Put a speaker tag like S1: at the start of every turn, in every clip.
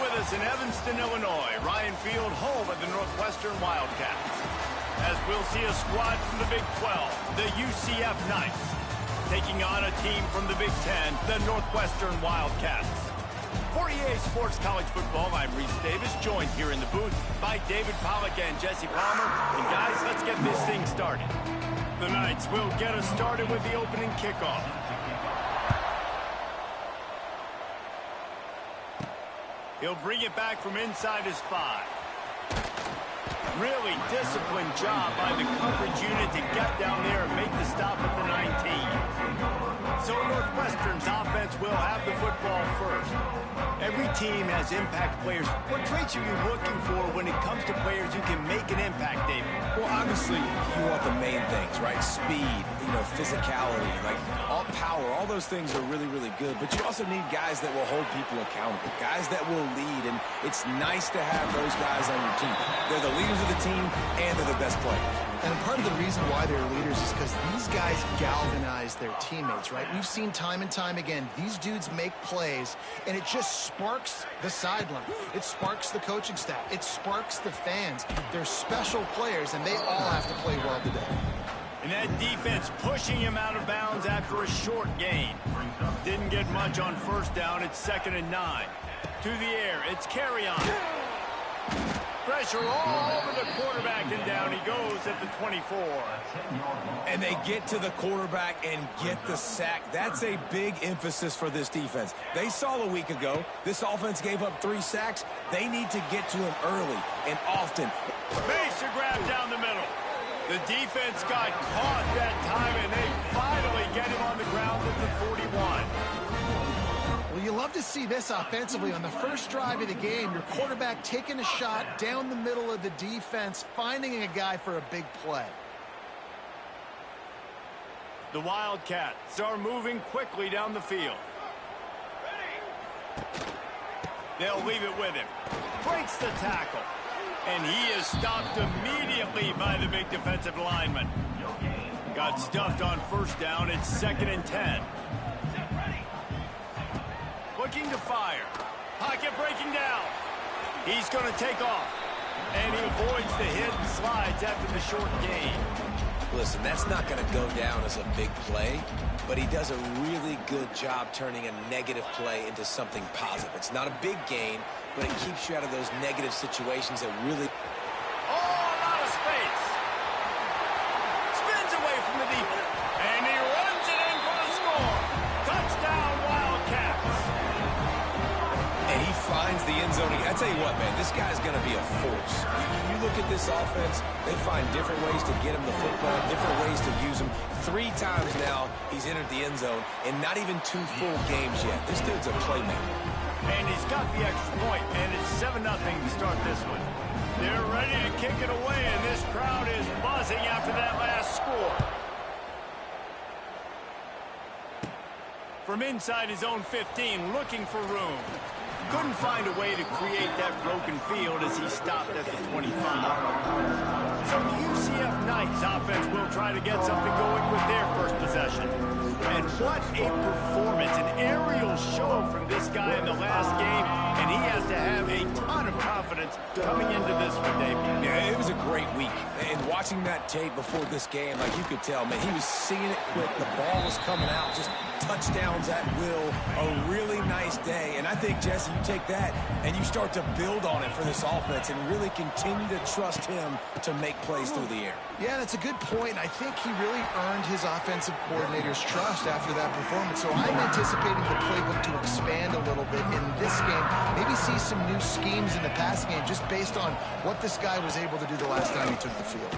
S1: with us in Evanston, Illinois. Ryan Field, home of the Northwestern Wildcats. As we'll see a squad from the Big 12, the UCF Knights, taking on a team from the Big 10, the Northwestern Wildcats. For EA Sports College Football, I'm Reese Davis, joined here in the booth by David Pollack and Jesse Palmer. And guys, let's get this thing started. The Knights will get us started with the opening kickoff. He'll bring it back from inside his 5. Really disciplined job by the coverage unit to get down there and make the stop at the 19. So Northwestern's offense will have the football first. Every team has impact players. What traits are you looking for when it comes to players who can make an impact, David?
S2: Well, obviously, you want the main things, right? Speed, physicality, like all power, all those things are really, really good. But you also need guys that will hold people accountable, guys that will lead. And it's nice to have those guys on your team. They're the leaders of the team, and they're the best players.
S3: And part of the reason why they're leaders is because these guys galvanize their teammates, right? We've seen time and time again, these dudes make plays, and it just sparks the sideline. It sparks the coaching staff. It sparks the fans. They're special players, and they all have to play well today.
S1: And that defense pushing him out of bounds after a short gain. Didn't get much on first down. It's 2nd and 9. To the air, it's carry on. Pressure all over the quarterback, and down he goes at the 24.
S2: And they get to the quarterback and get the sack. That's a big emphasis for this defense. They saw a week ago, this offense gave up 3 sacks. They need to get to him early and often.
S1: Makes a grab down the middle. The defense got caught that time, and they finally get him on the ground at the 41.
S3: Well, you love to see this offensively. On the first drive of the game, your quarterback taking a shot down the middle of the defense, finding a guy for a big play.
S1: The Wildcats are moving quickly down the field. They'll leave it with him. Breaks the tackle. And he is stopped immediately by the big defensive lineman. Got stuffed on first down. It's 2nd and 10. Looking to fire. Pocket breaking down. He's going to take off. And he avoids the hit and slides after the short gain.
S2: Listen, that's not going to go down as a big play, but he does a really good job turning a negative play into something positive. It's not a big gain, but it keeps you out of those negative situations that really...
S1: Oh, a lot of space. Spins away from the defense. And he runs it in for the score. Touchdown, Wildcats.
S2: And he finds the end zone. I tell you what, man, this guy's going to be a force. You look at this offense, they find different ways to get him the football, different ways to use him. 3 times now he's entered the end zone, and not even 2 full games yet. This dude's a playmaker.
S1: And he's got the extra point, and it's 7-0 to start this one. They're ready to kick it away, and this crowd is buzzing after that last score. From inside his own 15, looking for room. Couldn't find a way to create that broken field as he stopped at the 25. So the UCF Knights offense will try to get something going with their first possession. And what a performance, an aerial show from this guy in the last game, and he has to have a ton of confidence coming into this one, Dave.
S2: Yeah, it was a great week. And watching that tape before this game, like you could tell, man, he was seeing it quick. The ball was coming out, just touchdowns at will. A really nice day. And I think, Jesse, you take that and you start to build on it for this offense and really continue to trust him to make plays through the air.
S3: Yeah, that's a good point. I think he really earned his offensive coordinator's trust after that performance. So I'm anticipating the playbook to expand a little bit in this game. Maybe see some new schemes in the pass game just based on what this guy was able to do the last time he took the field.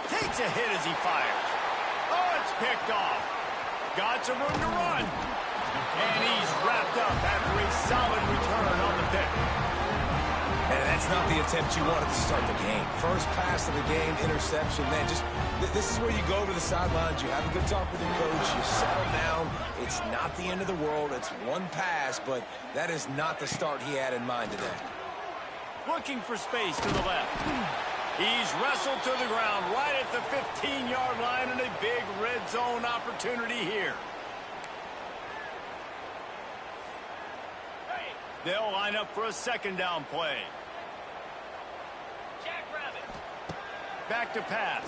S1: Takes a hit as he fires. Oh, it's picked off. Got some room to run. And he's wrapped up after a solid return on the pick.
S2: And that's not the attempt you wanted to start the game. First pass of the game, interception. Man, just this is where you go to the sidelines. You have a good talk with your coach. You settle down. It's not the end of the world. It's one pass, but that is not the start he had in mind today.
S1: Looking for space to the left. He's wrestled to the ground right at the 15-yard line, and a big red zone opportunity here. They'll line up for a second down play. Back to pass.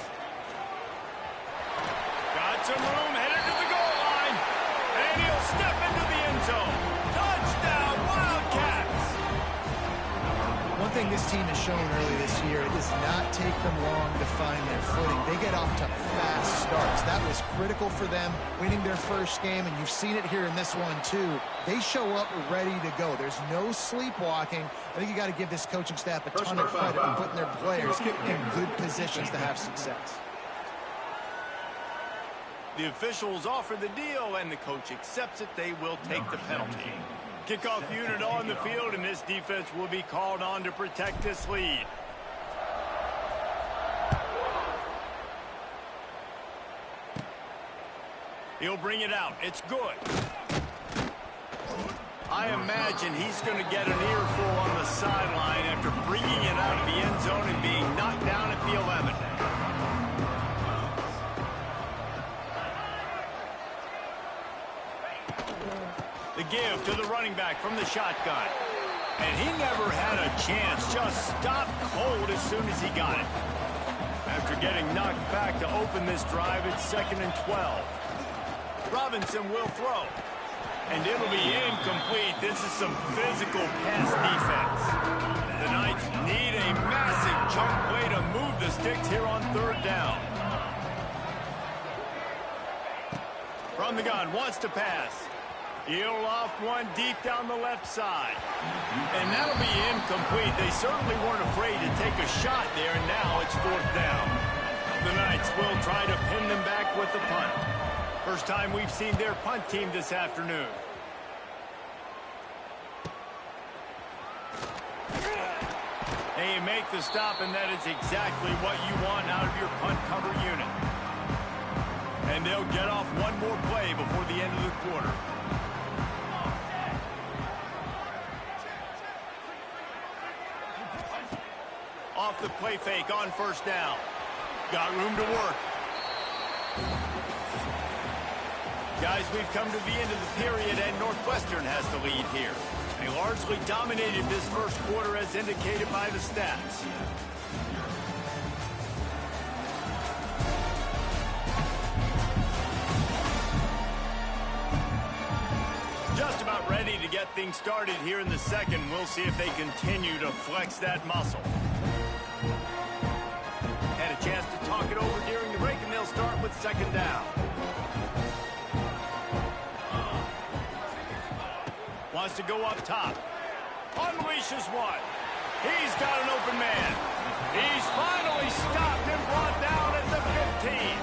S1: Got some room, headed to the goal line. And he'll step into the end zone. Touchdown, Wildcats!
S3: One thing this team has shown early this year, it does not take them long to find their footing. They get off to fast starts. That was critical for them, winning their first game, and you've seen it here in this one too. They show up ready to go. There's no sleepwalking. I think you got to give this coaching staff a ton of credit for putting their players in good positions to have success.
S1: The officials offer the deal, and the coach accepts it. They will take the penalty. Kickoff unit on the field, and this defense will be called on to protect this lead. He'll bring it out. It's good. I imagine he's going to get an earful on the sideline after bringing it out of the end zone and being knocked down at the 11. The give to the running back from the shotgun. And he never had a chance. Just stopped cold as soon as he got it. After getting knocked back to open this drive, it's 2nd and 12. Robinson will throw. And it'll be incomplete. This is some physical pass defense. The Knights need a massive chunk play to move the sticks here on 3rd down. From the gun, wants to pass. He'll loft one deep down the left side. And that'll be incomplete. They certainly weren't afraid to take a shot there, and now it's 4th down. The Knights will try to pin them back with the punt. First time we've seen their punt team this afternoon. And you make the stop, and that is exactly what you want out of your punt cover unit. And they'll get off one more play before the end of the quarter. Off the play fake on 1st down. Got room to work. Guys, we've come to the end of the period, and Northwestern has the lead here. They largely dominated this first quarter as indicated by the stats. Just about ready to get things started here in the second. We'll see if they continue to flex that muscle. Had a chance to talk it over during the break, and they'll start with 2nd down. Wants to go up top. Unleashes one. He's got an open man. He's finally stopped and brought down at the 15.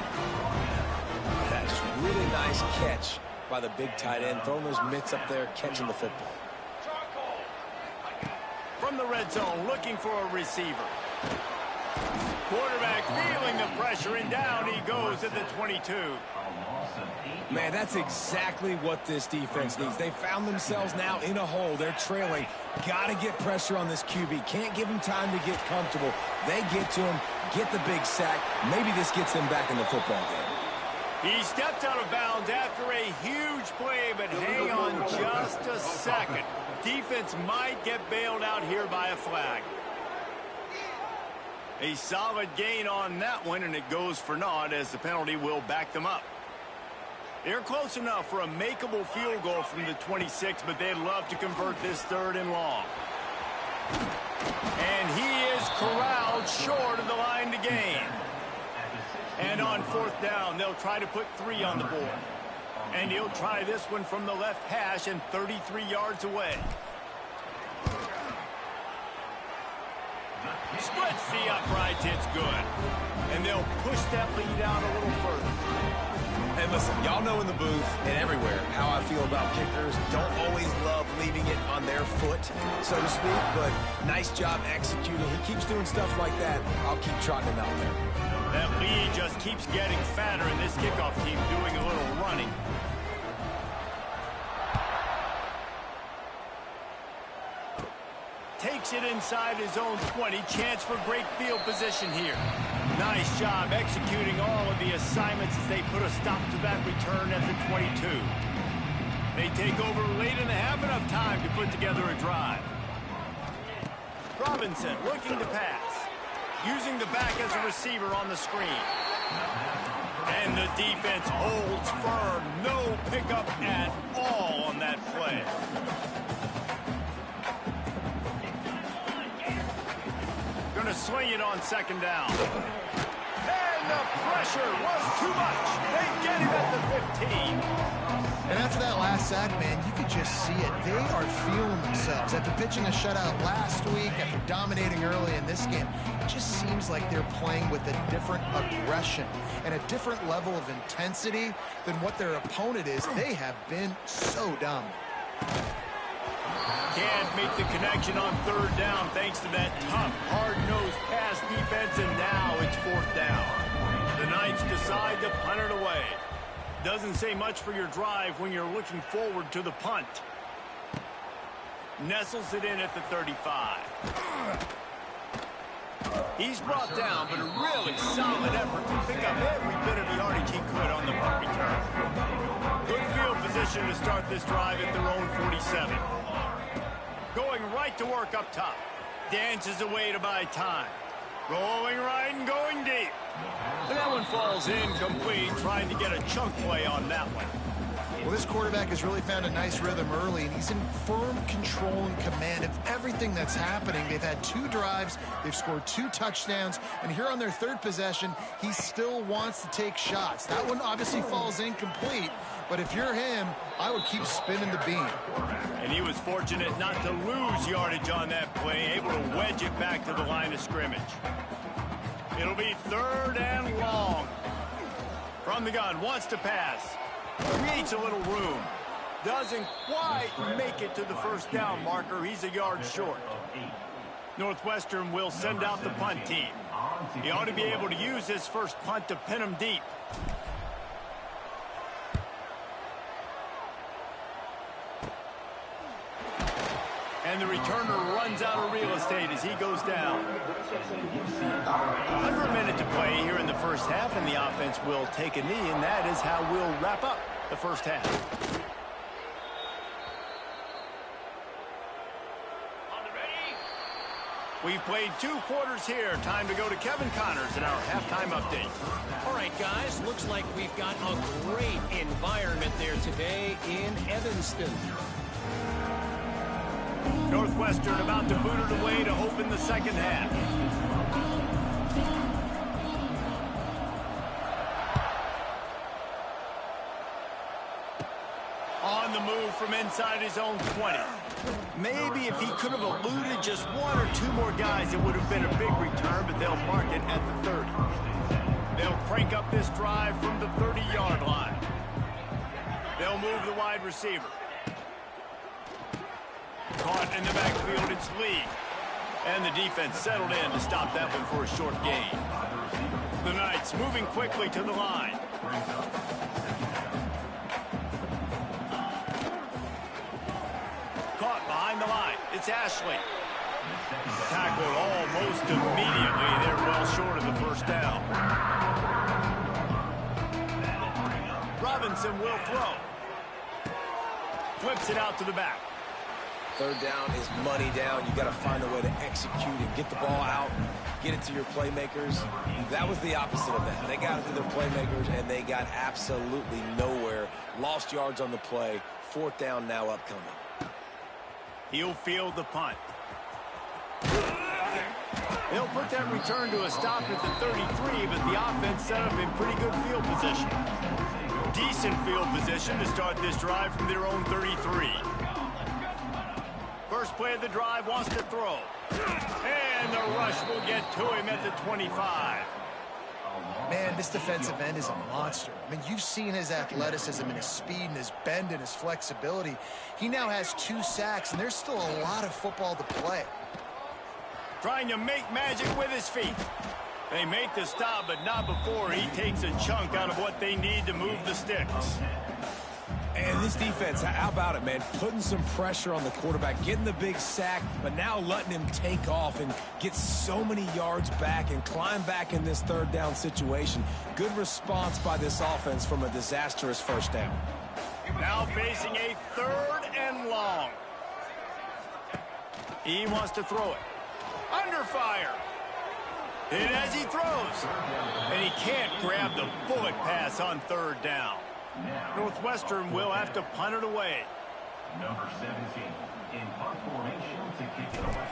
S2: That's a really nice catch by the big tight end, throwing those mitts up there, catching the football.
S1: From the red zone, looking for a receiver. Quarterback feeling the pressure, and down he goes at the 22.
S2: Man, that's exactly what this defense needs. They found themselves now in a hole. They're trailing. Got to get pressure on this QB. Can't give him time to get comfortable. They get to him, get the big sack. Maybe this gets them back in the football game.
S1: He stepped out of bounds after a huge play, but hang on just a second. Defense might get bailed out here by a flag. A solid gain on that one, and it goes for naught as the penalty will back them up. They're close enough for a makeable field goal from the 26, but they'd love to convert this 3rd and long. And he is corralled short of the line to gain. And on 4th down, they'll try to put 3 on the board. And he'll try this one from the left hash and 33 yards away. Splits the uprights, it's good. And they'll push that lead out a little further.
S2: And listen, y'all know in the booth and everywhere how I feel about kickers. Don't always love leaving it on their foot, so to speak, but nice job executing. He keeps doing stuff like that. I'll keep trotting him out there.
S1: That lead just keeps getting fatter, and this kickoff team doing a little running. Takes it inside his own 20. Chance for great field position here. Nice job executing all of the assignments as they put a stop to that return at the 22. They take over late in the half, enough time to put together a drive. Robinson looking to pass. Using the back as a receiver on the screen. And the defense holds firm. No pickup at all on that play. Gonna swing it on second down. And the pressure was too much. They get him at the 15.
S3: And after that last sack, man, you could just see it. They are feeling themselves. After pitching a shutout last week, after dominating early in this game, it just seems like they're playing with a different aggression and a different level of intensity than what their opponent is. They have been so dominant.
S1: Can't make the connection on third down thanks to that tough, hard-nosed pass defense, and now it's fourth down. The Knights decide to punt it away. Doesn't say much for your drive when you're looking forward to the punt. Nestles it in at the 35. He's brought down, but a really solid effort to pick up every bit of yardage he could on the punt return. Good field position to start this drive at their own 47. Going right to work up top. Dances away to buy time. Rolling right and going deep. And that one falls incomplete, trying to get a chunk play on that one.
S3: Well, this quarterback has really found a nice rhythm early, and he's in firm control and command of everything that's happening. They've had 2 drives, they've scored 2 touchdowns, and here on their third possession, he still wants to take shots. That one obviously falls incomplete, but if you're him, I would keep spinning the beam.
S1: And he was fortunate not to lose yardage on that play, able to wedge it back to the line of scrimmage. It'll be third and long. From the gun, wants to pass. Creates a little room. Doesn't quite make it to the first down marker. He's a yard short. Northwestern will send out the punt team. He ought to be able to use his first punt to pin him deep. And the returner runs out of real estate as he goes down. Under a minute to play here in the first half, and the offense will take a knee, and that is how we'll wrap up the first half. We've played 2 quarters here. Time to go to Kevin Connors in our halftime update.
S4: All right, guys, looks like we've got a great environment there today in Evanston.
S1: Northwestern about to boot it away to open the second half. On the move from inside his own 20. Maybe if he could have eluded just 1 or 2 more guys, it would have been a big return, but they'll mark it at the 30. They'll crank up this drive from the 30-yard line. They'll move the wide receiver. Caught in the backfield, it's Lee. And the defense settled in to stop that one for a short gain. The Knights moving quickly to the line. Caught behind the line. It's Ashley. Tackled almost immediately. They're well short of the first down. Robinson will throw. Flips it out to the back.
S2: Third down is money down. You got to find a way to execute and get the ball out, get it to your playmakers. That was the opposite of that. They got it to their playmakers, and they got absolutely nowhere. Lost yards on the play. Fourth down now upcoming.
S1: He'll field the punt. They'll put that return to a stop at the 33, but the offense set up in pretty good field position. Decent field position to start this drive from their own 33. First play of the drive, wants to throw. And the rush will get to him at the 25.
S3: Man, this defensive end is a monster. I mean, you've seen his athleticism and his speed and his bend and his flexibility. He now has 2 sacks, and there's still a lot of football to play.
S1: Trying to make magic with his feet. They make the stop, but not before he takes a chunk out of what they need to move the sticks.
S2: And this defense, how about it, man? Putting some pressure on the quarterback, getting the big sack, but now letting him take off and get so many yards back and climb back in this third down situation. Good response by this offense from a disastrous first down.
S1: Now facing a 3rd and long. He wants to throw it. Under fire. Hit as he throws. And he can't grab the bullet pass on 3rd down. Northwestern will have to punt it away.
S5: Number 17 in punt formation to kick it away.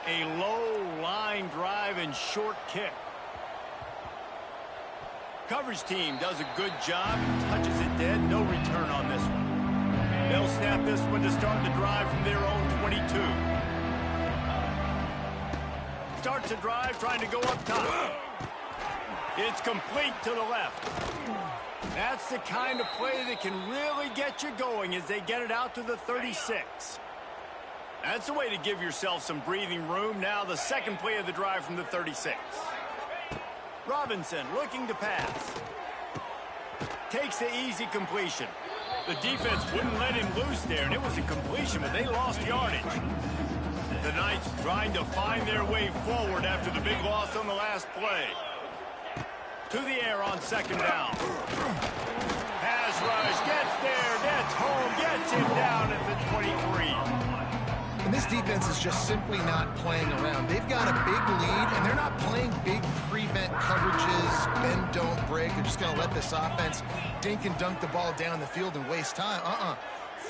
S1: A low line drive and short kick. Coverage team does a good job. Touches it dead. No return on this one. They'll snap this one to start the drive from their own 22. Starts the drive trying to go up top. It's complete to the left. That's the kind of play that can really get you going as they get it out to the 36. That's a way to give yourself some breathing room. Now the second play of the drive from the 36. Robinson looking to pass. Takes the easy completion. The defense wouldn't let him loose there, and it was a completion, but they lost yardage. The Knights trying to find their way forward after the big loss on the last play. To the air on 2nd down. Pass rush, gets there, gets home, gets him down at the 23.
S3: And this defense is just simply not playing around. They've got a big lead, and they're not playing big prevent coverages, bend, don't break. They're just going to let this offense dink and dunk the ball down the field and waste time.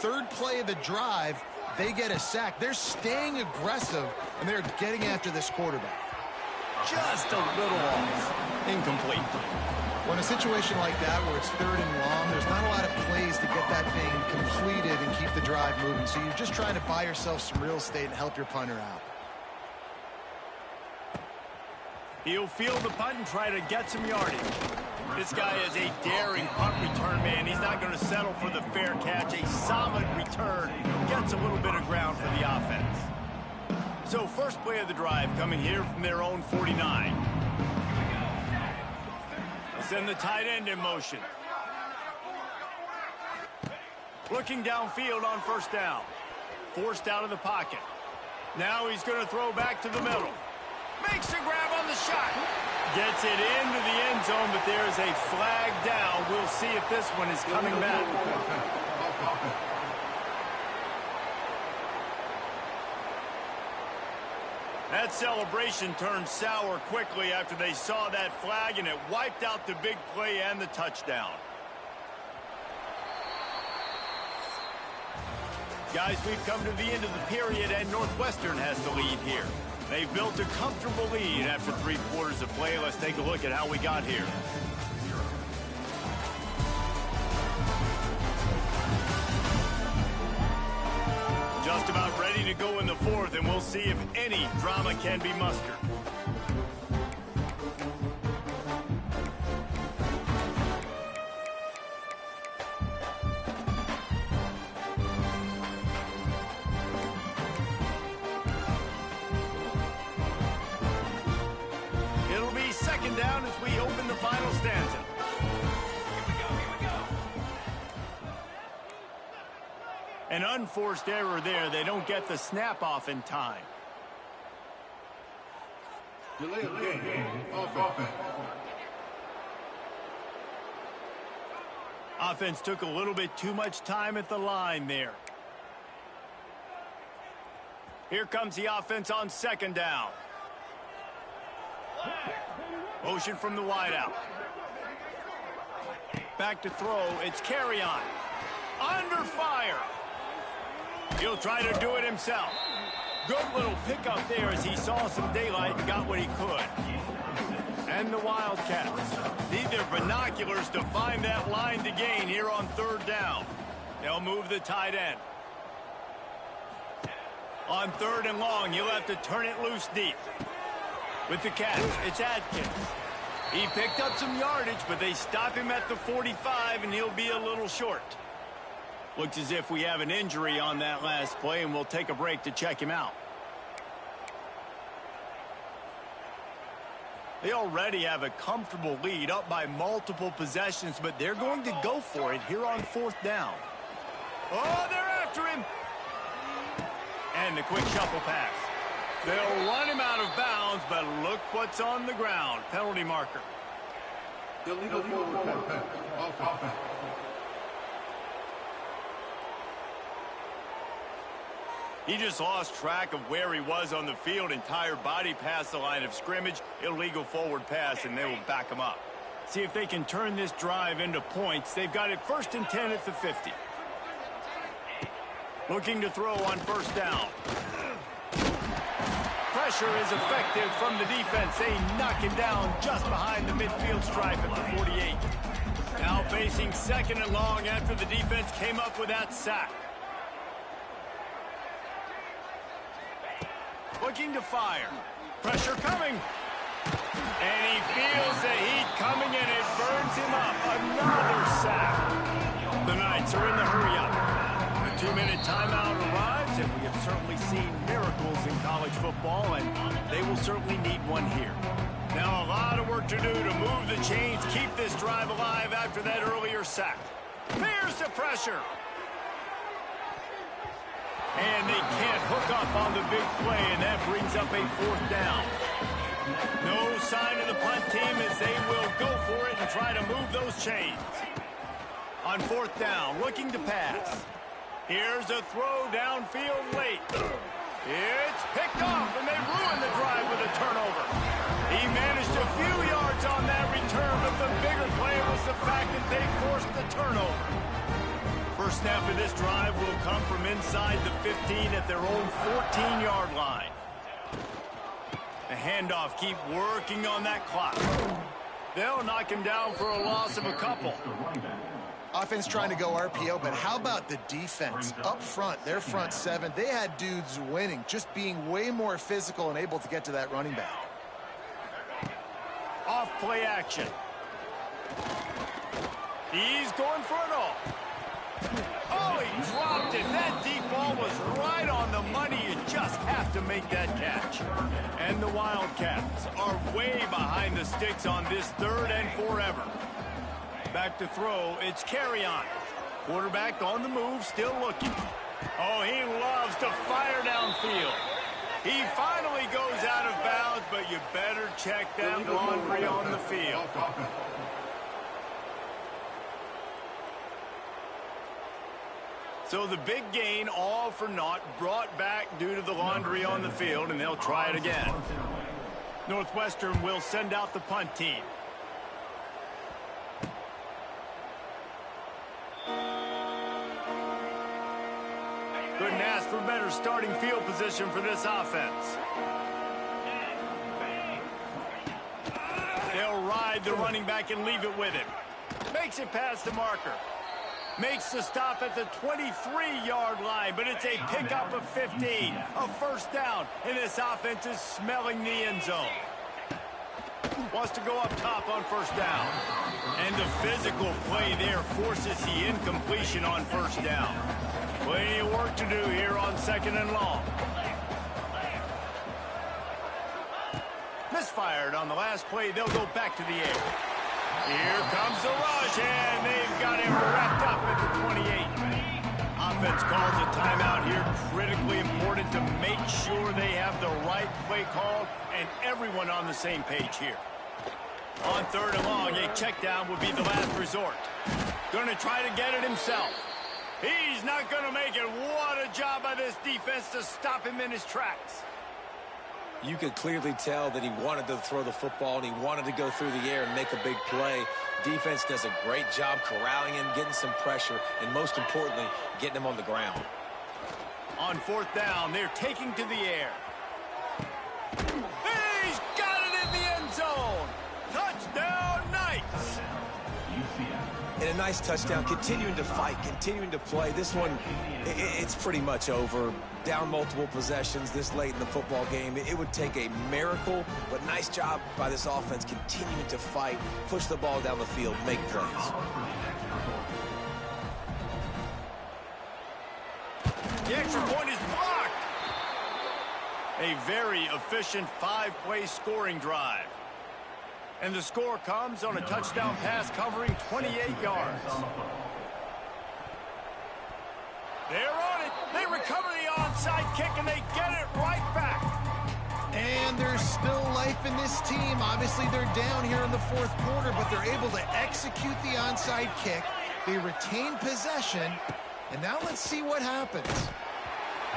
S3: 3rd play of the drive, they get a sack. They're staying aggressive, and they're getting after this quarterback.
S1: Just a little off. Incomplete.
S3: Well, in a situation like that where it's 3rd and long, there's not a lot of plays to get that thing completed and keep the drive moving. So you're just trying to buy yourself some real estate and help your punter out.
S1: He'll field the punt and try to get some yardage. This guy is a daring punt return man. He's not going to settle for the fair catch. A solid return. Gets a little bit of ground for the offense. So first play of the drive coming here from their own 49. They'll send the tight end in motion. Looking downfield on 1st down. Forced out of the pocket. Now he's going to throw back to the middle. Makes a grab on the shot. Gets it into the end zone, but there is a flag down. We'll see if this one is coming back. That celebration turned sour quickly after they saw that flag, and it wiped out the big play and the touchdown. Guys, we've come to the end of the period, and Northwestern has the lead here. They've built a comfortable lead after 3 quarters of play. Let's take a look at how we got here. Just about ready to go in the 4th, and we'll see if any drama can be mustered. It'll be 2nd down as we open the final stanza. An unforced error there. They don't get the snap off in time.
S5: Delay of game. Offense.
S1: Offense took a little bit too much time at the line there. Here comes the offense on 2nd down. Motion from the wideout. Back to throw. It's carry on. Under fire. He'll try to do it himself. Good little pickup there as he saw some daylight and got what he could. And the Wildcats need their binoculars to find that line to gain here on 3rd down. They'll move the tight end. On 3rd and long, he'll have to turn it loose deep. With the catch, it's Atkins. He picked up some yardage, but they stop him at the 45, and he'll be a little short. Looks as if we have an injury on that last play, and we'll take a break to check him out. They already have a comfortable lead, up by multiple possessions, but they're going to go for it here on 4th down. Oh, they're after him. And the quick shuffle pass. They'll run him out of bounds, but look what's on the ground. Penalty marker.
S5: Illegal forward pass. Offense.
S1: He just lost track of where he was on the field. Entire body past the line of scrimmage. Illegal forward pass, and they will back him up. See if they can turn this drive into points. They've got it 1st and 10 at the 50. Looking to throw on 1st down. Pressure is effective from the defense. They knock him down just behind the midfield stripe at the 48. Now facing 2nd and long after the defense came up with that sack. Looking to fire. Pressure coming. And he feels the heat coming, and it burns him up. Another sack. The Knights are in the hurry-up. A 2-minute timeout arrives, and we have certainly seen miracles in college football, and they will certainly need one here. Now a lot of work to do to move the chains, keep this drive alive after that earlier sack. Here's the pressure. And they can't hook up on the big play, and that brings up a 4th down. No sign of the punt team as they will go for it and try to move those chains. On 4th down, looking to pass. Here's a throw downfield late. It's picked off, and they ruin the drive with a turnover. He managed a few yards on that return, but the bigger play was the fact that they forced the turnover. First snap of this drive will come from inside the 15 at their own 14-yard line. The handoff, keep working on that clock. They'll knock him down for a loss of a couple.
S3: Offense trying to go RPO, but how about the defense? Up front, their front 7, they had dudes winning, just being way more physical and able to get to that running back.
S1: Off play action. He's going for it all. Oh, he dropped it. That deep ball was right on the money. You just have to make that catch. And the Wildcats are way behind the sticks on this 3rd and forever. Back to throw. It's carry on. Quarterback on the move, still looking. Oh, he loves to fire downfield. He finally goes out of bounds, but you better check that laundry on the field. So the big gain, all for naught, brought back due to the laundry on the field, and they'll try it again. Northwestern will send out the punt team. Couldn't ask for better starting field position for this offense. They'll ride the running back and leave it with him. Makes it past the marker. Makes the stop at the 23-yard line, but it's a pickup of 15. A 1st down, and this offense is smelling the end zone. Wants to go up top on 1st down. And the physical play there forces the incompletion on 1st down. Plenty of work to do here on 2nd and long. Misfired on the last play. They'll go back to the air. Here comes the rush, and they've got him wrapped up at the 28. Offense calls a timeout here. Critically important to make sure they have the right play called and everyone on the same page here. On 3rd and long, a check down would be the last resort. Going to try to get it himself. He's not going to make it. What a job by this defense to stop him in his tracks.
S2: You could clearly tell that he wanted to throw the football and he wanted to go through the air and make a big play. Defense does a great job corralling him, getting some pressure, and most importantly, getting him on the ground.
S1: On 4th down, they're taking to the air. He's got it in the end zone. Touchdown, Knights.
S2: And a nice touchdown, continuing to fight, continuing to play. This one, it's pretty much over. Down multiple possessions this late in the football game. It would take a miracle, but nice job by this offense continuing to fight, push the ball down the field, make plays.
S1: The extra point is blocked. A very efficient 5-play scoring drive. And the score comes on a touchdown pass covering 28 yards. They're on it. They recover the onside kick, and they get it right back.
S3: And there's still life in this team. Obviously, they're down here in the fourth quarter, but they're able to execute the onside kick. They retain possession, and now let's see what happens.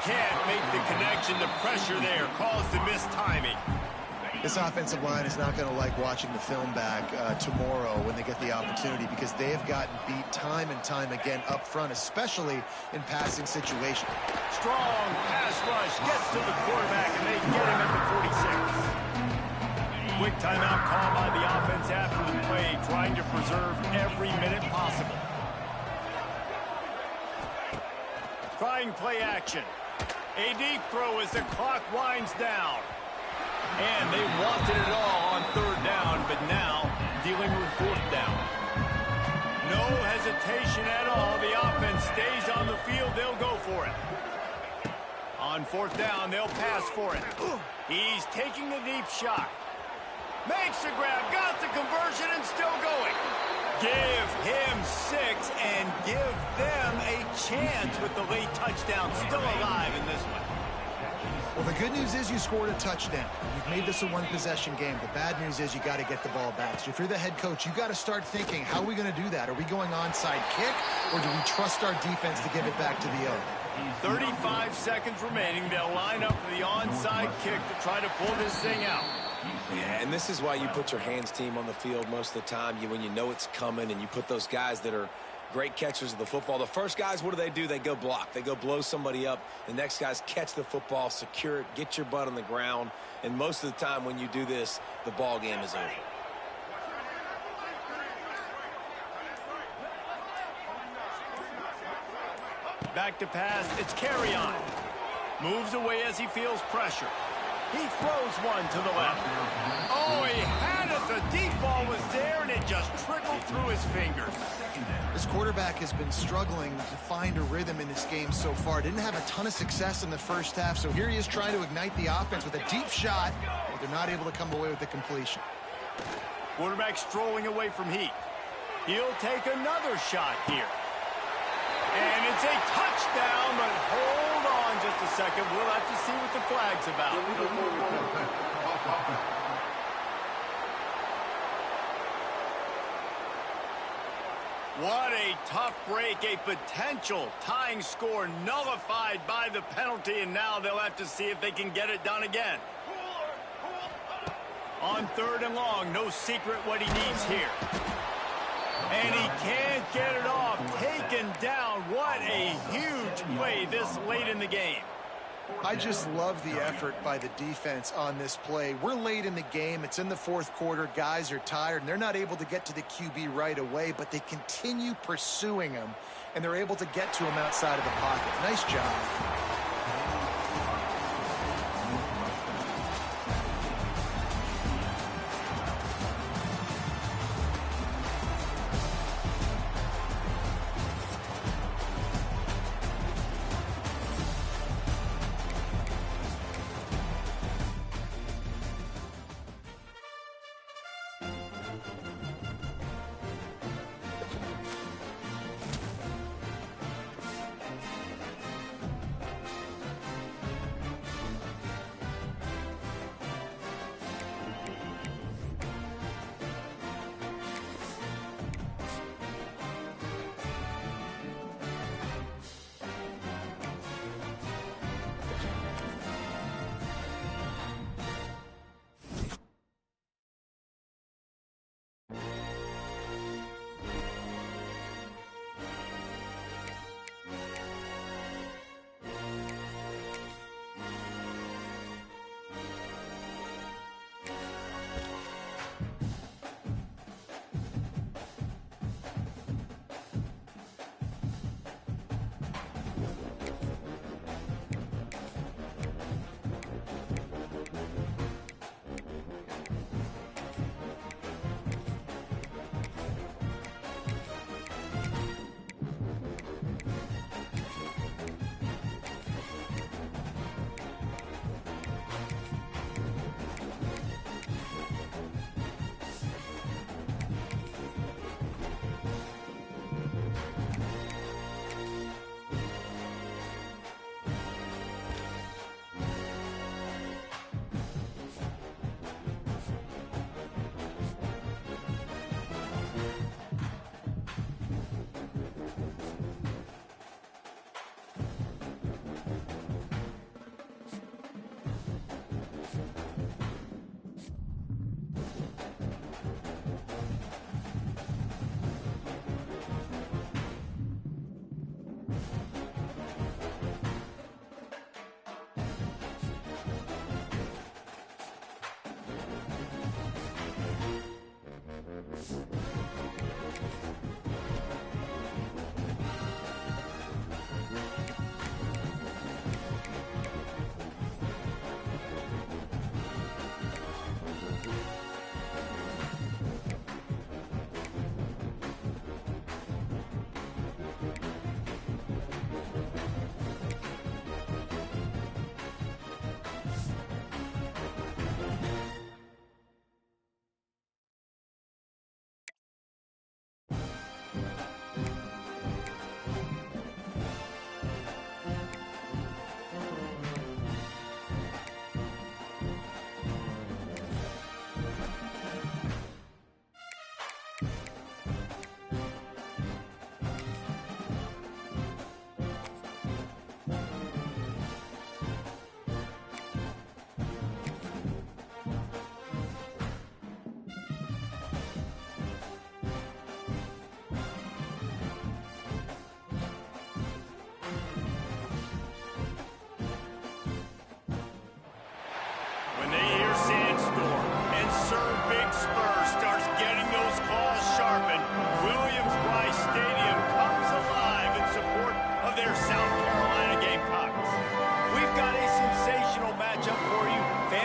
S1: Can't make the connection. The pressure there caused the missed timing.
S3: This offensive line is not going to like watching the film back tomorrow when they get the opportunity, because they have gotten beat time and time again up front, especially in passing situations.
S1: Strong pass rush gets to the quarterback, and they get him at the 46. Quick timeout call by the offense after the play, trying to preserve every minute possible. Trying play action. A deep throw as the clock winds down. And they wanted it all on third down, but now dealing with fourth down. No hesitation at all. The offense stays on the field. They'll go for it. On fourth down, they'll pass for it. He's taking a deep shot. Makes the grab, got the conversion, and still going. Give him 6 and give them a chance with the late touchdown. Still alive in this one.
S3: Well, the good news is you scored a touchdown. You've made this a one-possession game. The bad news is you got to get the ball back. So if you're the head coach, you got to start thinking, how are we going to do that? Are we going onside kick, or do we trust our defense to give it back to the other?
S1: 35 seconds remaining. They'll line up for the onside kick to try to pull this thing out.
S2: Yeah, and this is why you put your hands team on the field most of the time. When you know it's coming, and you put those guys that are great catchers of the football. The first guys, what do? They go block. They go blow somebody up. The next guys catch the football, secure it, get your butt on the ground. And most of the time when you do this, the ball game is over.
S1: Back to pass. It's carry on. Moves away as he feels pressure. He throws one to the left. Oh, he had it. The deep ball was there, and it just trickled through his fingers.
S3: This quarterback has been struggling to find a rhythm in this game so far. Didn't have a ton of success in the first half, so here he is trying to ignite the offense with a deep shot, but they're not able to come away with the completion.
S1: Quarterback strolling away from heat. He'll take another shot here. And it's a touchdown, but hold on just a second. We'll have to see what the flag's about. What a tough break, a potential tying score nullified by the penalty, and now they'll have to see if they can get it done again. On third and long, no secret what he needs here. And he can't get it off. Taken down. What a huge play this late in the game.
S3: I just love the effort by the defense on this play. We're late in the game. It's in the fourth quarter. Guys are tired, and they're not able to get to the QB right away, but they continue pursuing him, and they're able to get to him outside of the pocket. Nice job.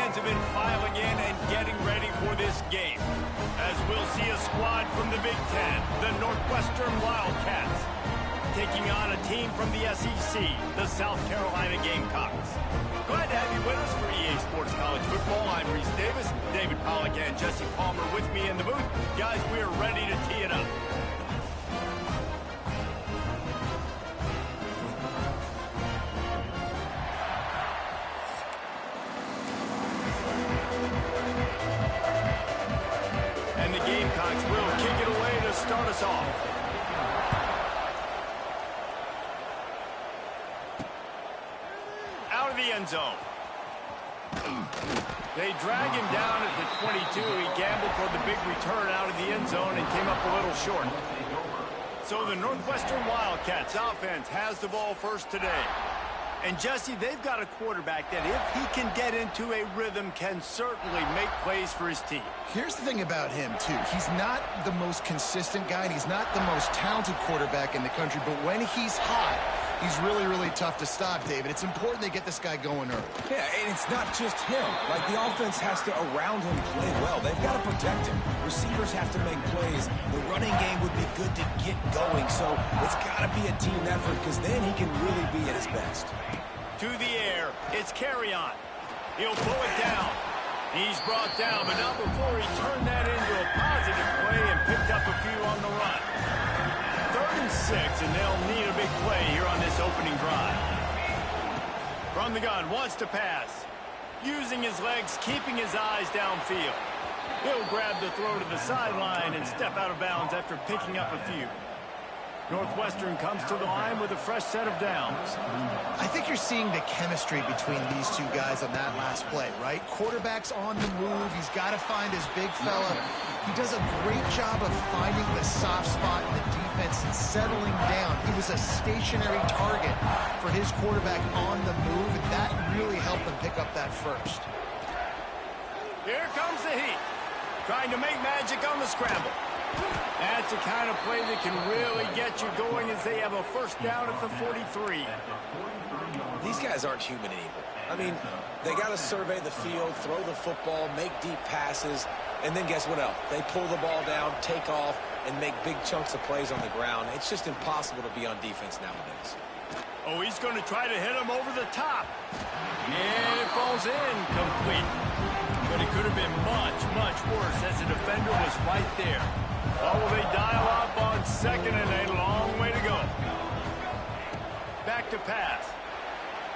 S1: fans have been filing in and getting ready for this game, as we'll see a squad from the Big Ten, the Northwestern Wildcats, taking on a team from the SEC, the South Carolina Gamecocks. Glad to have you with us for EA Sports College Football. I'm Reese Davis, David Pollack and Jesse Palmer with me in the booth. Guys, we are ready to tee it up. And the Gamecocks will kick it away to start us off. Out of the end zone. They drag him down at the 22. He gambled for the big return out of the end zone and came up a little short. So the Northwestern Wildcats offense has the ball first today. And Jesse, they've got a quarterback that if he can get into a rhythm can certainly make plays for his team.
S3: Here's the thing about him, too. He's not the most consistent guy, and he's not the most talented quarterback in the country, but when he's hot, he's really, really tough to stop, David. It's important they get this guy going early.
S2: Yeah, and it's not just him. Like, the offense has to, around him, play well. They've got to protect him. Receivers have to make plays. The running game would be good to get going, so it's got to be a team effort, because then he can really be at his best.
S1: To the air, it's carry on. He'll pull it down. He's brought down, but not before he turned that into a positive play and picked up a few on the run. 3rd and 6, and they'll need a big play here on this opening drive. From the gun, wants to pass. Using his legs, keeping his eyes downfield. He'll grab the throw to the sideline and step out of bounds after picking up a few. Northwestern comes to the line with a fresh set of downs.
S3: I think you're seeing the chemistry between these two guys on that last play, right? Quarterback's on the move. He's got to find his big fella. He does a great job of finding the soft spot in the defense and settling down. He was a stationary target for his quarterback on the move, and that really helped him pick up that first.
S1: Here comes the heat. Trying to make magic on the scramble. That's the kind of play that can really get you going as they have a first down at the 43.
S2: These guys aren't human anymore. I mean, they got to survey the field, throw the football, make deep passes, and then guess what else? They pull the ball down, take off, and make big chunks of plays on the ground. It's just impossible to be on defense nowadays.
S1: Oh, he's going to try to hit him over the top. And it falls in complete. But it could have been much, much worse as the defender was right there. Oh, will they dial up on 2nd and a long way to go. Back to pass.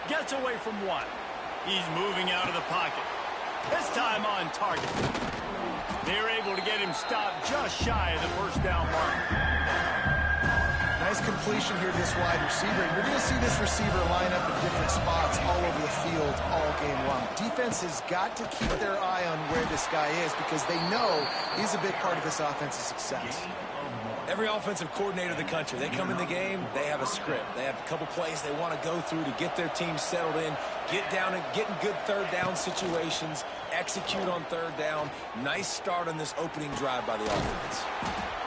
S1: Gets away from one. He's moving out of the pocket. This time on target. They're able to get him stopped just shy of the first down mark.
S3: Nice completion here to this wide receiver. You're going to see this receiver line up in different spots all over the field all game long. Defense has got to keep their eye on where this guy is because they know he's a big part of this offense's success.
S2: Every offensive coordinator in the country, they come in the game, they have a script. They have a couple plays they want to go through to get their team settled in, get down and get in good third down situations, execute on third down. Nice start on this opening drive by the offense.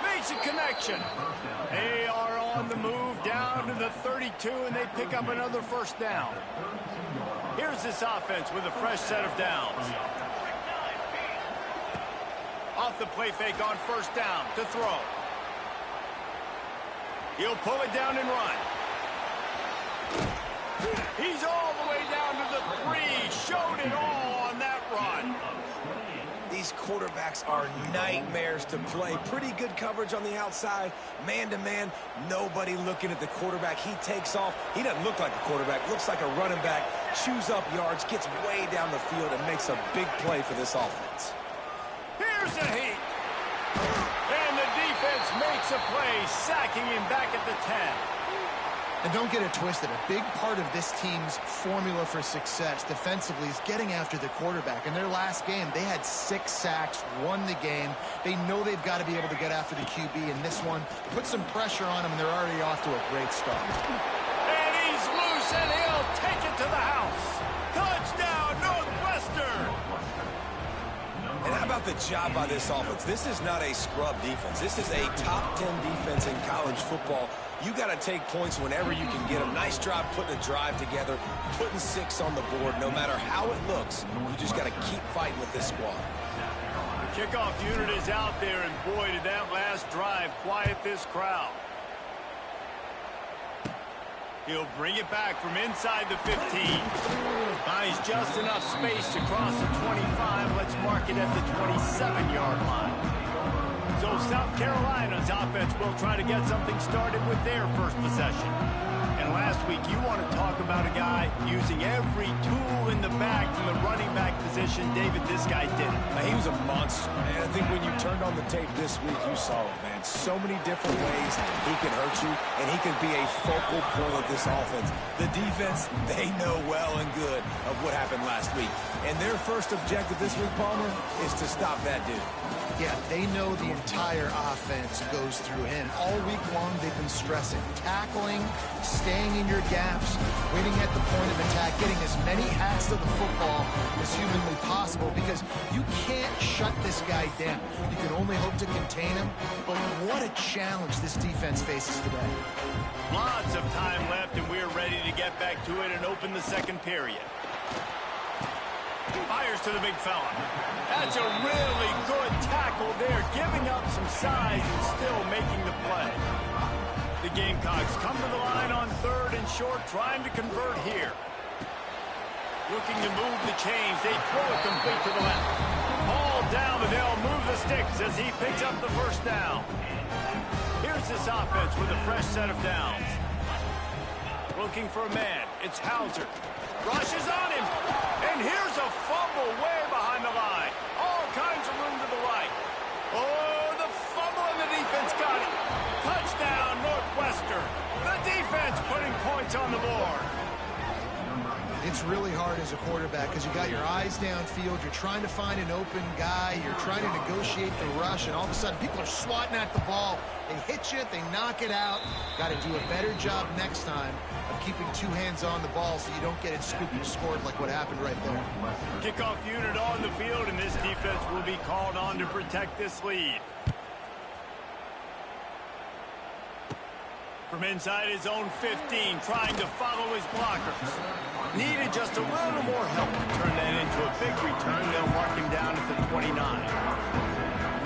S1: Makes a connection. They are on the move down to the 32, and they pick up another first down. Here's this offense with a fresh set of downs. Off the play fake on first down to throw. He'll pull it down and run. He's all the way down to the 3. Showed it all on that run.
S2: These quarterbacks are nightmares to play. Pretty good coverage on the outside. Man-to-man, nobody looking at the quarterback. He takes off. He doesn't look like a quarterback. Looks like a running back. Chews up yards, gets way down the field, and makes a big play for this offense.
S1: Here's the heat. And the defense makes a play, sacking him back at the 10.
S3: And don't get it twisted. A big part of this team's formula for success defensively is getting after the quarterback. In their last game, they had 6 sacks, won the game. They know they've got to be able to get after the QB in this one. Put some pressure on them, and they're already off to a great start.
S1: And he's loose, and he'll take it to the house. Touchdown, Northwestern!
S2: And how about the job by this offense? This is not a scrub defense. This is a top 10 defense in college football. You got to take points whenever you can get them. Nice job putting a drive together, putting 6 on the board. No matter how it looks, you just got to keep fighting with this squad.
S1: The kickoff unit is out there, and boy, did that last drive quiet this crowd. He'll bring it back from inside the 15. Finds just enough space to cross the 25. Let's mark it at the 27-yard line. So South Carolina's offense will try to get something started with their first possession. And last week, you want to talk about a guy using every tool in the bag from the running back position. David, this guy did it.
S2: He was a monster, man. I think when you turned on the tape this week, you saw it, man. So many different ways he can hurt you, and he can be a focal point of this offense. The defense, they know well and good of what happened last week. And their first objective this week, Palmer, is to stop that dude.
S3: Yeah, they know the entire offense goes through him. All week long, they've been stressing tackling, staying in your gaps, waiting at the point of attack, getting as many hacks to the football as humanly possible, because you can't shut this guy down. You can only hope to contain him, but what a challenge this defense faces today.
S1: Lots of time left, and we're ready to get back to it and open the second period. Fires to the big fella. That's a really good tackle there, giving up some size and still making the play. The Gamecocks come to the line on 3rd and short, trying to convert here. Looking to move the chains. They throw it complete to the left. Ball down, and they'll move the sticks as he picks up the first down. Here's this offense with a fresh set of downs. Looking for a man. It's Hauser. Rushes on him. And here's a fumble way behind the line. All kinds of room to the right. Oh, the fumble, and the defense got it. Touchdown, Northwestern. The defense putting points on the board.
S3: It's really hard as a quarterback because you got your eyes downfield. You're trying to find an open guy. You're trying to negotiate the rush, and all of a sudden people are swatting at the ball. They hit you. They knock it out. Got to do a better job next time of keeping 2 hands on the ball so you don't get it scooped and scored like what happened right there.
S1: Kickoff unit on the field, and this defense will be called on to protect this lead. From inside his own 15, trying to follow his blockers. Needed just a little more help to turn that into a big return. They'll mark him down at the 29.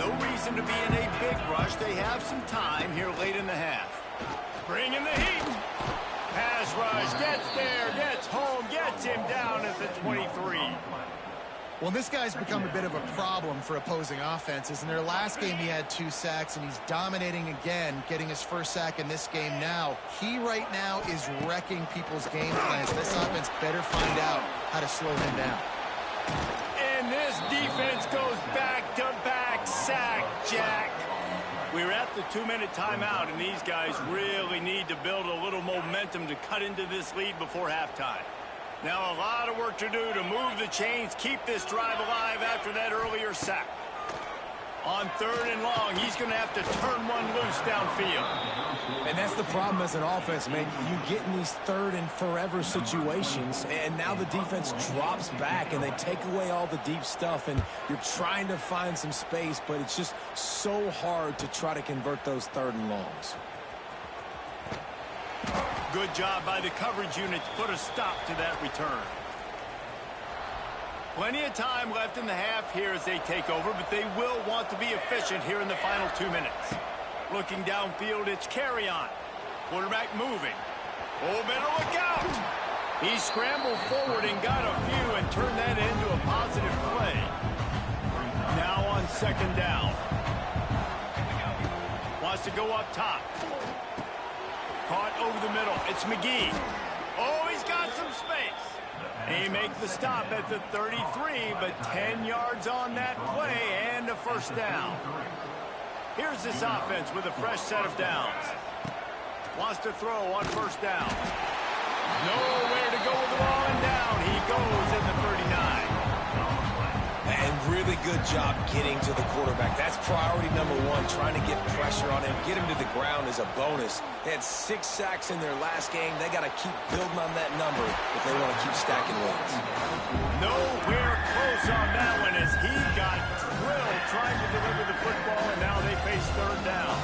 S1: No reason to be in a big rush. They have some time here late in the half. Bringing the heat. Pass rush, gets there, gets home, gets him down at the 23.
S3: Well, this guy's become a bit of a problem for opposing offenses. In their last game, he had 2 sacks, and he's dominating again, getting his first sack in this game now. He right now is wrecking people's game plans. This offense better find out how to slow him down.
S1: And this defense goes back-to-back sack, Jack. We're at the 2-minute timeout, and these guys really need to build a little momentum to cut into this lead before halftime. Now a lot of work to do to move the chains, keep this drive alive after that earlier sack. On 3rd and long, he's going to have to turn one loose downfield.
S2: And that's the problem as an offense, man. You get in these 3rd and forever situations, and now the defense drops back, and they take away all the deep stuff, and you're trying to find some space, but it's just so hard to try to convert those 3rd and longs.
S1: Good job by the coverage unit to put a stop to that return. Plenty of time left in the half here as they take over, but they will want to be efficient here in the final 2 minutes. Looking downfield, it's carry on. Quarterback moving. Oh, better look out. He scrambled forward and got a few and turned that into a positive play. Now on 2nd down. Wants to go up top. Caught over the middle. It's McGee. Oh, he's got some space. He makes the stop at the 33, but 10 yards on that play and a first down. Here's this offense with a fresh set of downs. Wants to throw on 1st down. Nowhere to go with the ball, and down he goes at the 39.
S2: And really good job getting to the quarterback. That's priority number 1, trying to get pressure on him. Get him to the ground is a bonus. They had 6 sacks in their last game. They got to keep building on that number if they want to keep stacking wins.
S1: Nowhere close on that one as he got drilled trying to deliver the football, and now they face 3rd down.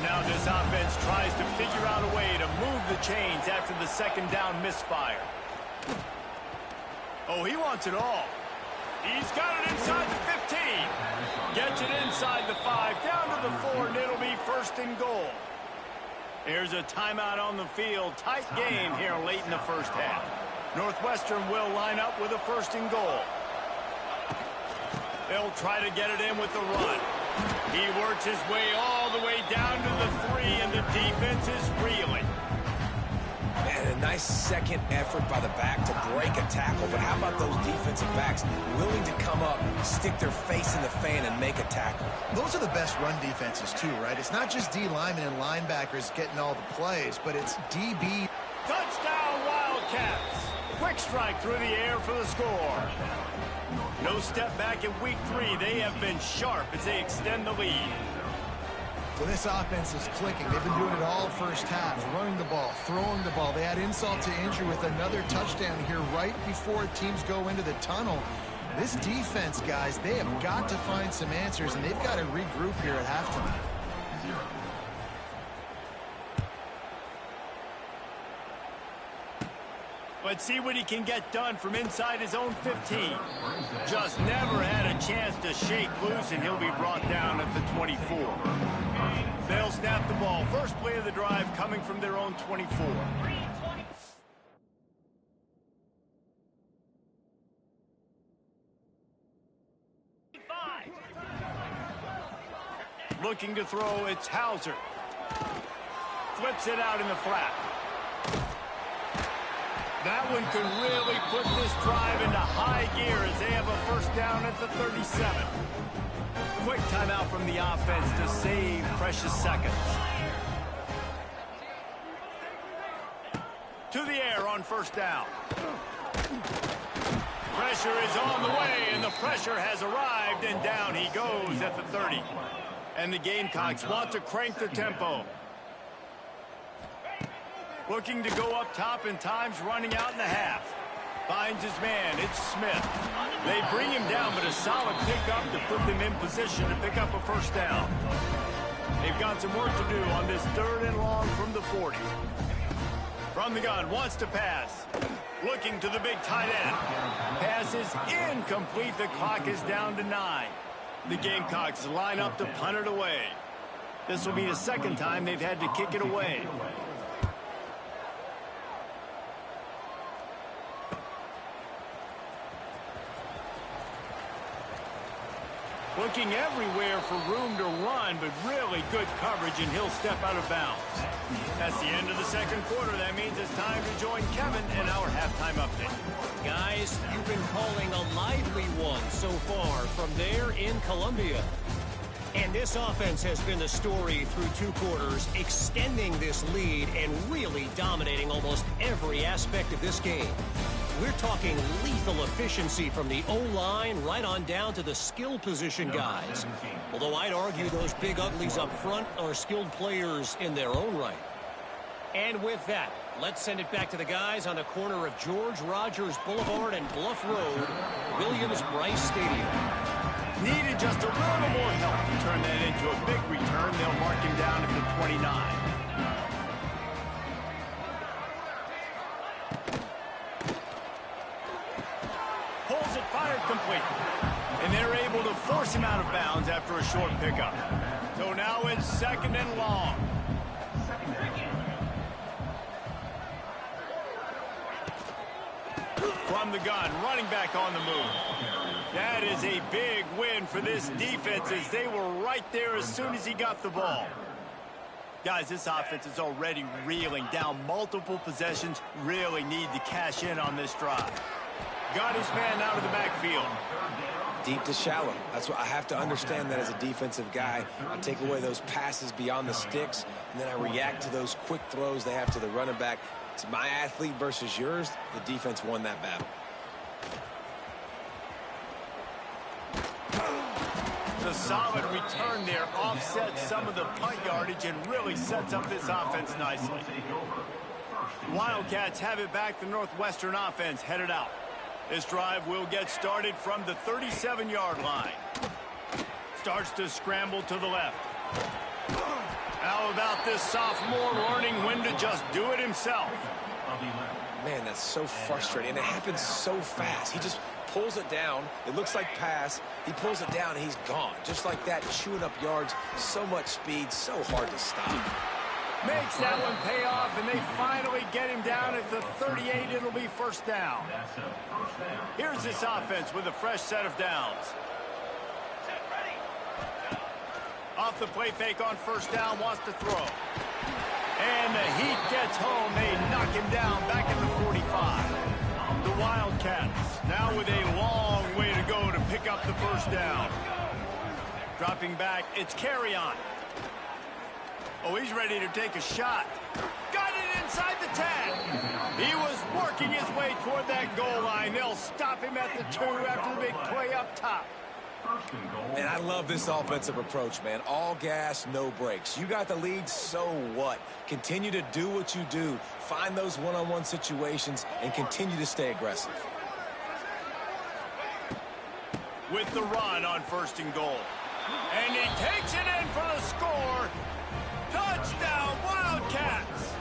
S1: Now this This offense tries to figure out a way to move the chains after the second down misfire. Oh, he wants it all. He's got it inside the 15. Gets it inside the 5, down to the 4, and it'll be first and goal. Here's a timeout on the field. Tight game here late in the first half. Northwestern will line up with a first and goal. They'll try to get it in with the run. He works his way all the way down to the 3, and the defense is reeling.
S2: Man, a nice second effort by the back to break a tackle. But how about those defensive backs willing to come up, stick their face in the fan, and make a tackle?
S3: Those are the best run defenses, too, right? It's not just D linemen and linebackers getting all the plays, but it's DB.
S1: Touchdown, Wildcats. Quick strike through the air for the score. No step back in week 3. They have been sharp as they extend the lead.
S3: Well, this offense is clicking. They've been doing it all first half, running the ball, throwing the ball. They add insult to injury with another touchdown here right before teams go into the tunnel. This defense, guys, they have got to find some answers, and they've got to regroup here at halftime.
S1: Let's see what he can get done from inside his own 15. Just never had a chance to shake loose, and he'll be brought down at the 24. They'll snap the ball. First play of the drive coming from their own 24. Looking to throw, it's Hauser. Flips it out in the flat. That one could really put this drive into high gear as they have a first down at the 37. Quick timeout from the offense to save precious seconds. To the air on first down. Pressure is on the way, and the pressure has arrived, and down he goes at the 30. And the Gamecocks want to crank their tempo. Looking to go up top, and time's running out in the half. Finds his man. It's Smith. They bring him down, but a solid pickup to put them in position to pick up a first down. They've got some work to do on this 3rd and long from the 40. From the gun, wants to pass. Looking to the big tight end. Pass is incomplete. The clock is down to 9. The Gamecocks line up to punt it away. This will be the second time they've had to kick it away. Looking everywhere for room to run, but really good coverage, and he'll step out of bounds. That's the end of the second quarter. That means it's time to join Kevin in our halftime update.
S4: Guys, you've been calling a lively one so far from there in Columbia. And this offense has been the story through 2 quarters, extending this lead and really dominating almost every aspect of this game. We're talking lethal efficiency from the O-line right on down to the skill position guys. Although I'd argue those big uglies up front are skilled players in their own right. And with that, let's send it back to the guys on the corner of George Rogers Boulevard and Bluff Road, Williams-Brice Stadium.
S1: Needed just a little more help to turn that into a big return. They'll mark him down at the 29. Pulls it, fired complete. And they're able to force him out of bounds after a short pickup. So now it's 2nd and long. From the gun, running back on the move. That is a big win for this defense as they were right there as soon as he got the ball. Guys, this offense is already reeling down multiple possessions. Really need to cash in on this drive. Got his man out of the backfield.
S2: Deep to shallow. That's what I have to understand that as a defensive guy. I take away those passes beyond the sticks, and then I react to those quick throws they have to the running back. It's my athlete versus yours. The defense won that battle.
S1: The solid return there offsets some of the punt yardage and really sets up this offense nicely. Wildcats have it back. The Northwestern offense headed out. This drive will get started from the 37-yard line. Starts to scramble to the left. How about this sophomore learning when to just do it himself?
S2: Man, that's so frustrating, and it happens so fast. He just pulls it down. It looks like pass. He pulls it down, and he's gone. Just like that, chewing up yards. So much speed, so hard to stop.
S1: Makes that one pay off, and they finally get him down at the 38. It'll be first down. Here's this offense with a fresh set of downs. Off the play fake on first down, wants to throw. And the heat gets home. They knock him down back at the 45. The Wildcats now with a long way to go to pick up the first down. Dropping back, it's Carry-On. Oh, he's ready to take a shot. Got it inside the 10. He was working his way toward that goal line. They'll stop him at the 2 after the big play up top.
S2: Man, I love this offensive approach, man. All gas, no brakes. You got the lead, so what? Continue to do what you do. Find those one-on-one situations and continue to stay aggressive.
S1: With the run on first and goal. And he takes it in for the score. Touchdown, Wildcats!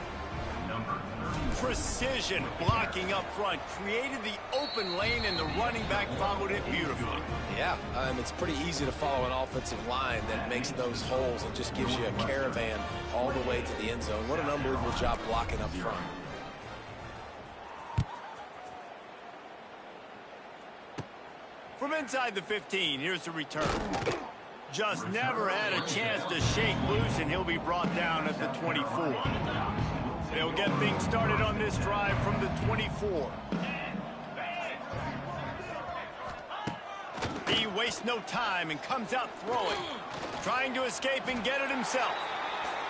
S1: Precision blocking up front created the open lane, and the running back followed it beautifully.
S2: Yeah, it's pretty easy to follow an offensive line that makes those holes and just gives you a caravan all the way to the end zone. What an unbelievable job blocking up front.
S1: From inside the 15, here's the return. Just never had a chance to shake loose, and he'll be brought down at the 24. They'll get things started on this drive from the 24. He wastes no time and comes out throwing, trying to escape and get it himself.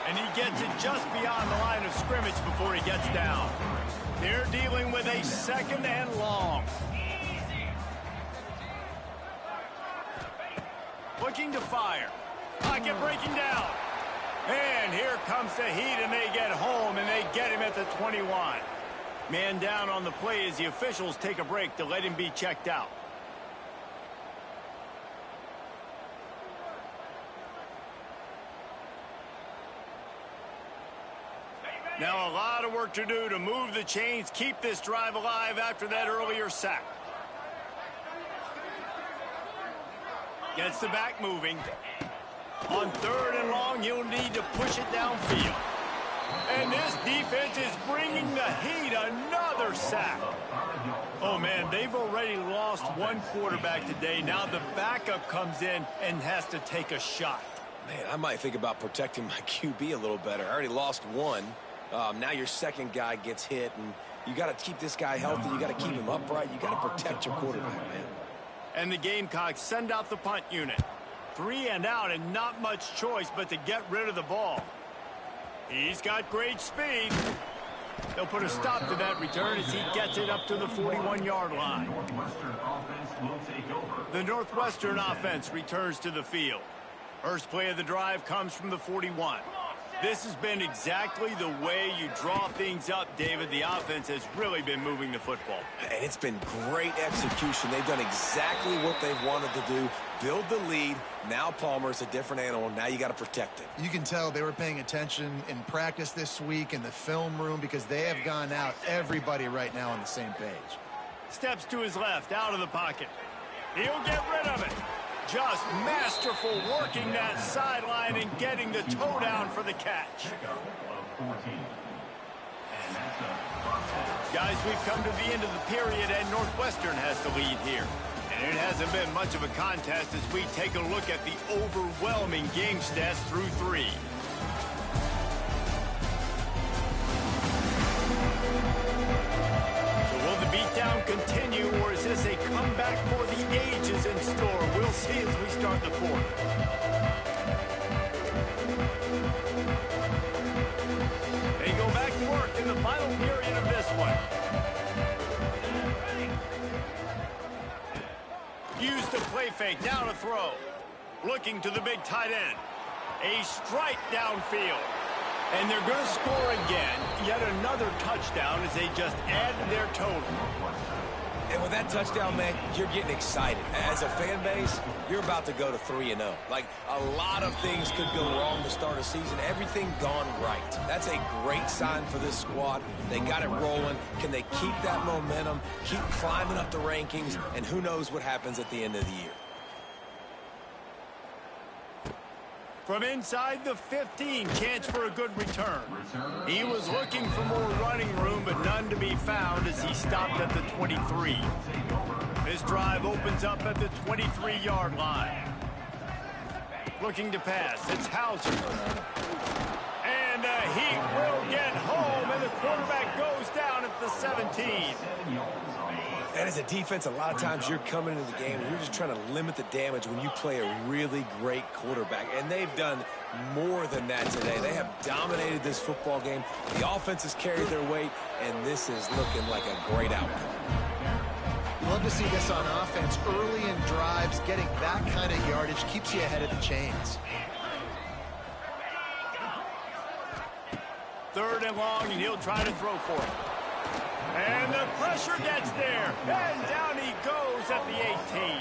S1: And he gets it just beyond the line of scrimmage before he gets down. They're dealing with a second and long. Looking to fire. Pocket breaking down. And here comes the heat, and they get home, and they get him at the 21. Man down on the play as the officials take a break to let him be checked out. Now a lot of work to do to move the chains, keep this drive alive after that earlier sack. Gets the back moving. On third and long, he'll need to push it downfield. And this defense is bringing the heat. Another sack. Oh, man, they've already lost one quarterback today. Now the backup comes in and has to take a shot.
S2: Man, I might think about protecting my QB a little better. I already lost one. Now your second guy gets hit, and you got to keep this guy healthy. You got to keep him upright. You got to protect your quarterback, man.
S1: And the Gamecocks send out the punt unit. 3 and out, and not much choice but to get rid of the ball. He's got great speed. They'll put a stop to that return as he gets it up to the 41-yard line. The Northwestern offense returns to the field. First play of the drive comes from the 41. This has been exactly the way you draw things up, David. The offense has really been moving the football.
S2: And it's been great execution. They've done exactly what they've wanted to do. Build the lead. Now Palmer's a different animal. Now you got to protect it.
S3: You can tell they were paying attention in practice this week in the film room because they have gone out, everybody right now on the same page.
S1: Steps to his left, out of the pocket. He'll get rid of it. Just masterful working that sideline and getting the toe down for the catch. Guys, we've come to the end of the period, and Northwestern has the lead here. And it hasn't been much of a contest as we take a look at the overwhelming game stats through 3. So will the beatdown continue, or is this a comeback for the ages in store? We'll see as we start the 4th. They go back to work in the final period of this one. Use the play fake, now to throw. Looking to the big tight end. A strike downfield. And they're going to score again. Yet another touchdown as they just add to their total.
S2: And with that touchdown, man, you're getting excited. As a fan base, you're about to go to 3-0. Like, a lot of things could go wrong to start a season. Everything gone right. That's a great sign for this squad. They got it rolling. Can they keep that momentum, keep climbing up the rankings, and who knows what happens at the end of the year.
S1: From inside the 15, chance for a good return. He was looking for more running room, but none to be found as he stopped at the 23. This drive opens up at the 23-yard line. Looking to pass, it's Hauser. And he will get home, and the quarterback goes down at the 17.
S2: And as a defense, a lot of times you're coming into the game and you're just trying to limit the damage when you play a really great quarterback. And they've done more than that today. They have dominated this football game. The offense has carried their weight, and this is looking like a great outcome.
S3: Love to see this on offense. Early in drives, getting that kind of yardage keeps you ahead of the chains.
S1: 3rd and long, and he'll try to throw for it. And the pressure gets there. And down he goes at the 18.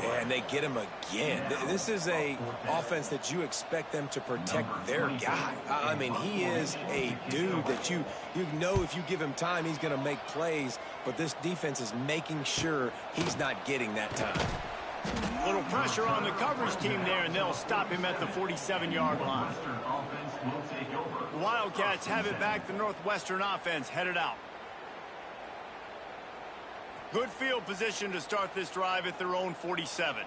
S2: Yeah, and they get him again. This is a offense that you expect them to protect their guy. I mean, he is a dude that you know if you give him time, he's going to make plays. But this defense is making sure he's not getting that time.
S1: Little pressure on the coverage team there, and they'll stop him at the 47-yard line. The Wildcats have it back. The Northwestern offense headed out. Good field position to start this drive at their own 47.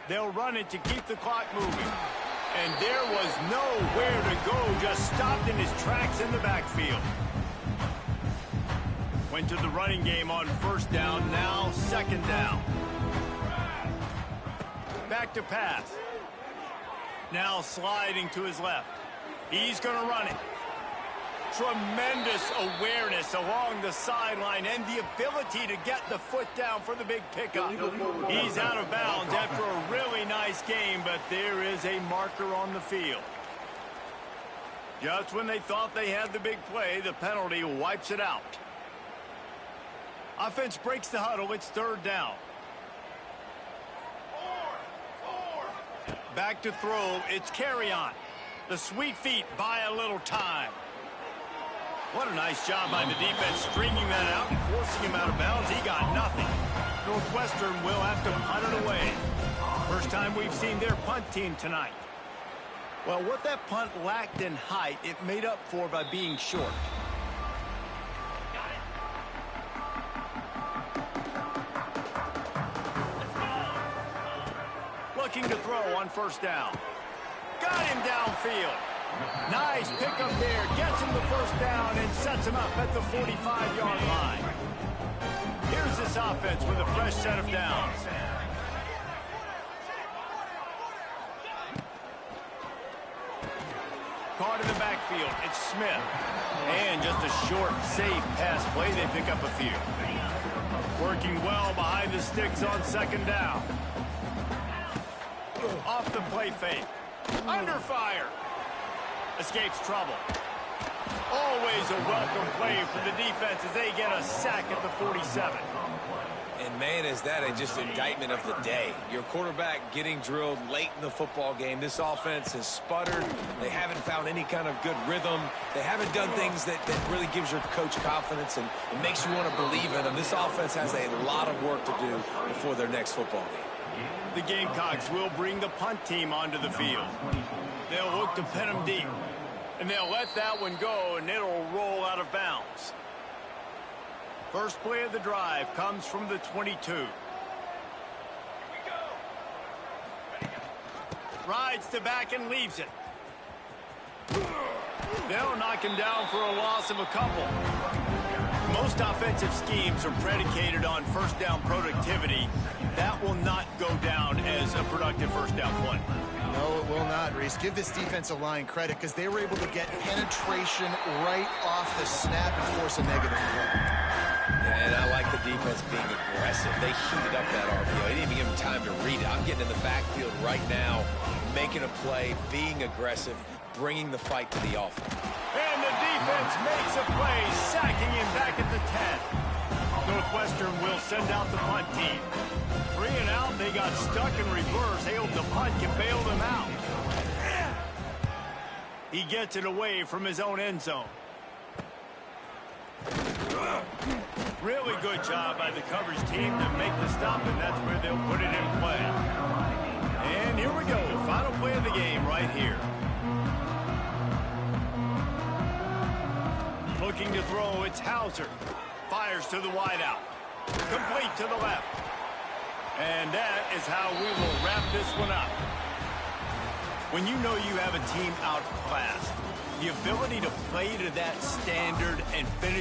S1: They'll run it to keep the clock moving. And there was nowhere to go, just stopped in his tracks in the backfield. Went to the running game on 1st down, now 2nd down. Back to pass. Now sliding to his left. He's going to run it. Tremendous awareness along the sideline and the ability to get the foot down for the big pickup. He's out of bounds after a really nice game, but there is a marker on the field. Just when they thought they had the big play, the penalty wipes it out. Offense breaks the huddle. It's 3rd down. Back to throw. It's carry on. The sweet feet buy a little time. What a nice job by the defense stringing that out and forcing him out of bounds. He got nothing. Northwestern will have to punt it away. First time we've seen their punt team tonight. Well, what that punt lacked in height, it made up for by being short. Looking to throw on 1st down. Got him downfield. Nice pickup there. Gets him the 1st down and sets him up at the 45-yard line. Here's this offense with a fresh set of downs. Caught in the backfield. It's Smith. And just a short, safe pass play. They pick up a few. Working well behind the sticks on 2nd down. Off the play fake. Under fire. Escapes trouble. Always a welcome play for the defense as they get a sack at the 47.
S2: And, man, is that just indictment of the day. Your quarterback getting drilled late in the football game. This offense has sputtered. They haven't found any kind of good rhythm. They haven't done things that really gives your coach confidence and it makes you want to believe in them. This offense has a lot of work to do before their next football game.
S1: The Gamecocks will bring the punt team onto the field. They'll look to pin them deep. And they'll let that one go, and it'll roll out of bounds. First play of the drive comes from the 22. Rides to back and leaves it. They'll knock him down for a loss of a couple. Most offensive schemes are predicated on 1st down productivity. That will not go down as a productive 1st down play.
S3: No, it will not, Reese. Give this defensive line credit because they were able to get penetration right off the snap and force a negative play.
S2: And I like the defense being aggressive. They heated up that RPO. They didn't even give him time to read it. I'm getting in the backfield right now, making a play, being aggressive. bringing the fight to the offense.
S1: And the defense makes a play, sacking him back at the 10. Northwestern will send out the punt team. 3 and out, they got stuck in reverse. They hope the punt can bail them out. He gets it away from his own end zone. Really good job by the coverage team to make the stop, and that's where they'll put it in play. And here we go, final play of the game right here. Looking to throw, it's Hauser. Fires to the wideout. Complete to the left. And that is how we will wrap this one up. When you know you have a team outclassed, the ability to play to that standard and finish